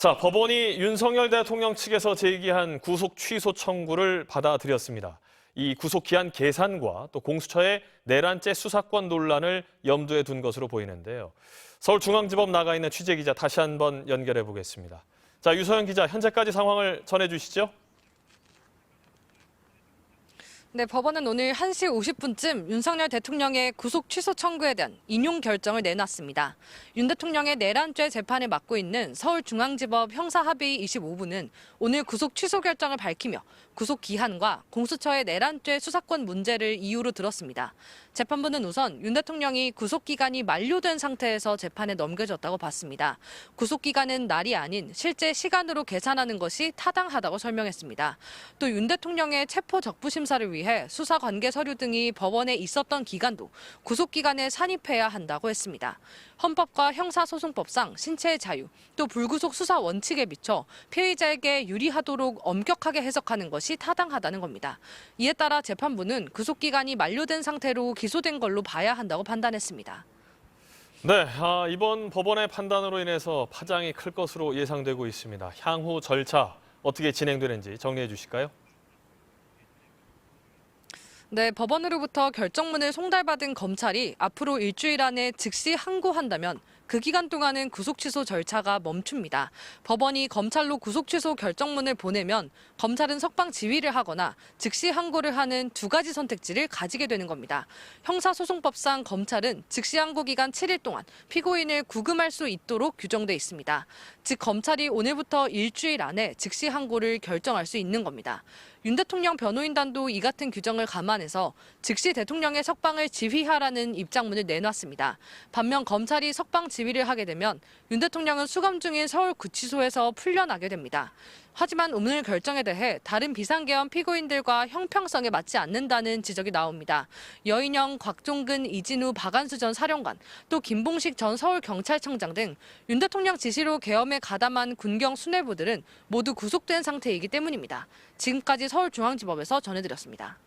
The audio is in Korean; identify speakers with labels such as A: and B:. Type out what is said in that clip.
A: 자, 법원이 윤석열 대통령 측에서 제기한 구속 취소 청구를 받아들였습니다. 이 구속 기한 계산과 또 공수처의 내란죄 수사권 논란을 염두에 둔 것으로 보이는데요. 서울중앙지법 나가 있는 취재기자 다시 한번 연결해 보겠습니다. 자, 유소연 기자, 현재까지 상황을 전해주시죠.
B: 네, 법원은 오늘 1시 50분쯤 윤석열 대통령의 구속 취소 청구에 대한 인용 결정을 내놨습니다. 윤 대통령의 내란죄 재판을 맡고 있는 서울중앙지법 형사합의 25부는 오늘 구속 취소 결정을 밝히며 구속 기한과 공수처의 내란죄 수사권 문제를 이유로 들었습니다. 재판부는 우선 윤 대통령이 구속 기간이 만료된 상태에서 재판에 넘겨졌다고 봤습니다. 구속 기간은 날이 아닌 실제 시간으로 계산하는 것이 타당하다고 설명했습니다. 또 윤 대통령의 체포 적부 심사를 위해 수사 관계 서류 등이 법원에 있었던 기간도 구속 기간에 산입해야 한다고 했습니다. 헌법과 형사소송법상 신체의 자유, 또 불구속 수사 원칙에 비춰 피의자에게 유리하도록 엄격하게 해석하는 것이 타당하다는 겁니다. 이에 따라 재판부는 구속 기간이 만료된 상태로 기소된 걸로 봐야 한다고 판단했습니다.
A: 네, 이번 법원의 판단으로 인해서 파장이 클 것으로 예상되고 있습니다. 향후 절차 어떻게 진행되는지 정리해 주실까요?
B: 네, 법원으로부터 결정문을 송달받은 검찰이 앞으로 일주일 안에 즉시 항고한다면 그 기간 동안은 구속 취소 절차가 멈춥니다. 법원이 검찰로 구속 취소 결정문을 보내면 검찰은 석방 지휘를 하거나 즉시 항고를 하는 두 가지 선택지를 가지게 되는 겁니다. 형사소송법상 검찰은 즉시 항고 기간 7일 동안 피고인을 구금할 수 있도록 규정돼 있습니다. 즉 검찰이 오늘부터 일주일 안에 즉시 항고를 결정할 수 있는 겁니다. 윤 대통령 변호인단도 이 같은 규정을 감안해서 즉시 대통령의 석방을 지휘하라는 입장문을 내놨습니다. 반면 검찰이 석방 지휘를 하게 되면 윤 대통령은 수감 중인 서울구치소에서 풀려나게 됩니다. 하지만 오늘 결정에 대해 다른 비상계엄 피고인들과 형평성에 맞지 않는다는 지적이 나옵니다. 여인영, 곽종근, 이진우, 박안수 전 사령관, 또 김봉식 전 서울경찰청장 등 윤 대통령 지시로 계엄에 가담한 군경 수뇌부들은 모두 구속된 상태이기 때문입니다. 지금까지 서울중앙지법에서 전해드렸습니다.